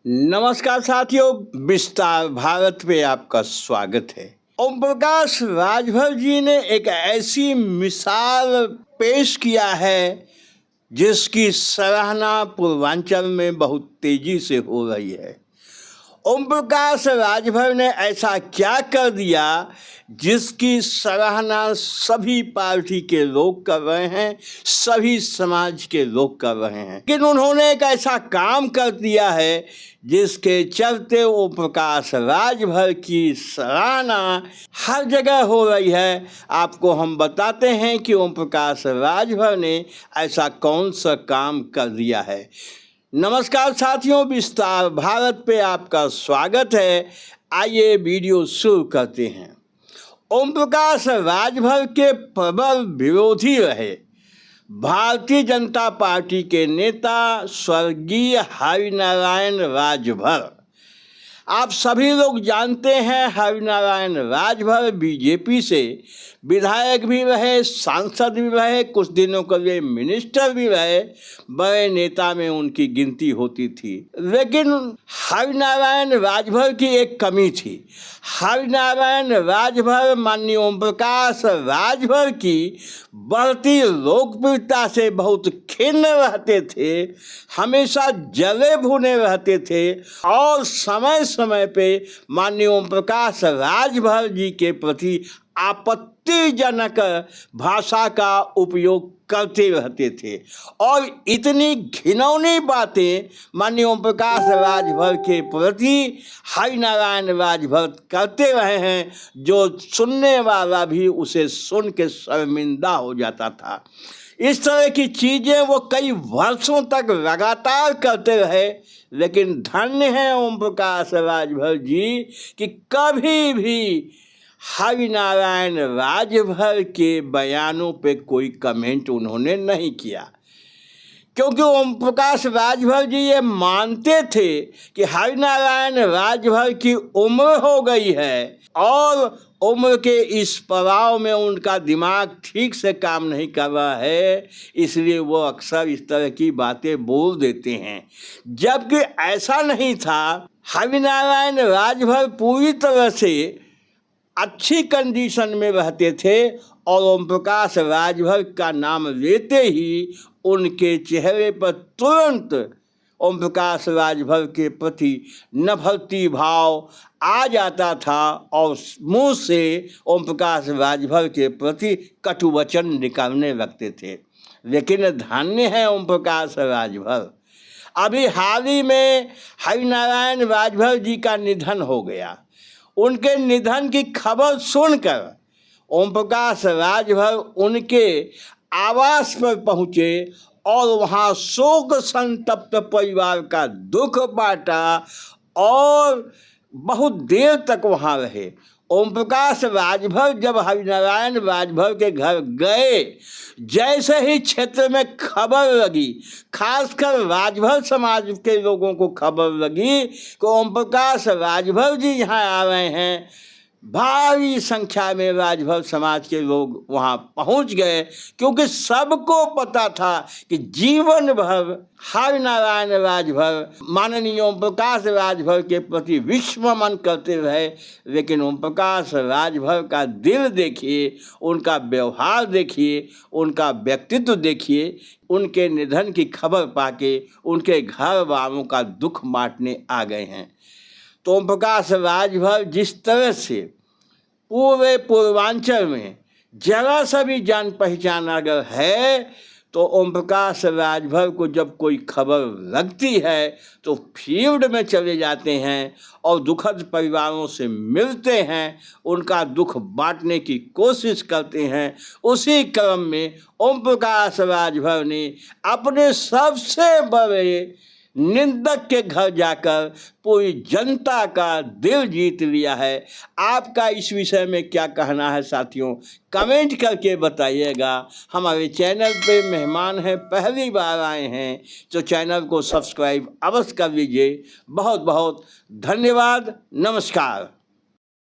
नमस्कार साथियों, विस्तार भारत पे आपका स्वागत है। ओम प्रकाश राजभर जी ने एक ऐसी मिसाल पेश किया है जिसकी सराहना पूर्वांचल में बहुत तेजी से हो रही है। ओम प्रकाश राजभर ने ऐसा क्या कर दिया जिसकी सराहना सभी पार्टी के लोग कर रहे हैं, सभी समाज के लोग कर रहे हैं। लेकिन उन्होंने एक ऐसा काम कर दिया है जिसके चलते ओम प्रकाश राजभर की सराहना हर जगह हो रही है। आपको हम बताते हैं कि ओम प्रकाश राजभर ने ऐसा कौन सा काम कर दिया है। नमस्कार साथियों, विस्तार भारत पे आपका स्वागत है। आइए वीडियो शुरू करते हैं। ओम प्रकाश राजभर के प्रबल विरोधी रहे भारतीय जनता पार्टी के नेता स्वर्गीय हरिनारायण राजभर। आप सभी लोग जानते हैं, हरिनारायण राजभर बीजेपी से विधायक भी रहे, सांसद भी रहे, कुछ दिनों के लिए मिनिस्टर भी रहे। बड़े नेता में उनकी गिनती होती थी। लेकिन हरिनारायण राजभर की एक कमी थी। हरिनारायण राजभर माननीय ओम प्रकाश राजभर की बढ़ती लोकप्रियता से बहुत खिन्न रहते थे, हमेशा जले भुने रहते थे और समय समय पे माननीय ओम प्रकाश राजभर जी के प्रति आपत्तिजनक भाषा का उपयोग करते रहते थे और इतनी घिनौनी बातें माननीय ओम प्रकाश राजभर के प्रति हरिनारायण राजभर करते रहे हैं जो सुनने वाला भी उसे सुन के शर्मिंदा हो जाता था। इस तरह की चीज़ें वो कई वर्षों तक लगातार करते रहे। लेकिन धन्य है ओम प्रकाश राजभर जी कि कभी भी हरिनारायण राजभर के बयानों पे कोई कमेंट उन्होंने नहीं किया, क्योंकि ओम प्रकाश राजभर जी ये मानते थे कि हरिनारायण राजभर की उम्र हो गई है और उम्र के इस पड़ाव में उनका दिमाग ठीक से काम नहीं कर रहा है, इसलिए वो अक्सर इस तरह की बातें बोल देते हैं। जबकि ऐसा नहीं था। हरिनारायण राजभर पूरी तरह से अच्छी कंडीशन में रहते थे और ओम प्रकाश राजभर का नाम लेते ही उनके चेहरे पर तुरंत ओम प्रकाश राजभर के प्रति नफरती भाव आ जाता था और मुंह से ओम प्रकाश राजभर के प्रति कटु वचन निकालने लगते थे। लेकिन धन्य है ओम प्रकाश राजभर, अभी हाल ही में हरिनारायण राजभर जी का निधन हो गया। उनके निधन की खबर सुनकर ओम प्रकाश राजभर उनके आवास पर पहुँचे और वहाँ शोक संतप्त परिवार का दुख बांटा और बहुत देर तक वहाँ रहे। ओम प्रकाश राजभर जब हरिनारायण राजभर के घर गए, जैसे ही क्षेत्र में खबर लगी, खासकर राजभर समाज के लोगों को खबर लगी कि ओम प्रकाश राजभर जी यहाँ आ रहे हैं, भारी संख्या में राजभर समाज के लोग वहाँ पहुँच गए, क्योंकि सबको पता था कि जीवन भर हरिनारायण राजभर माननीय ओम प्रकाश राजभर के प्रति विश्वमन करते रहे। लेकिन ओम प्रकाश राजभर का दिल देखिए, उनका व्यवहार देखिए, उनका व्यक्तित्व देखिए। उनके निधन की खबर पाके उनके घर वालों का दुख बांटने आ गए हैं। तो ओम प्रकाश राजभर जिस तरह से पूरे पूर्वांचल में जरा सा भी जान पहचान अगर है तो ओम प्रकाश राजभर को जब कोई खबर लगती है तो फील्ड में चले जाते हैं और दुखद परिवारों से मिलते हैं, उनका दुख बांटने की कोशिश करते हैं। उसी क्रम में ओम प्रकाश राजभर ने अपने सबसे बड़े निंदक के घर जाकर पूरी जनता का दिल जीत लिया है। आपका इस विषय में क्या कहना है साथियों, कमेंट करके बताइएगा। हमारे चैनल पे मेहमान हैं, पहली बार आए हैं तो चैनल को सब्सक्राइब अवश्य कर लीजिए। बहुत बहुत धन्यवाद। नमस्कार।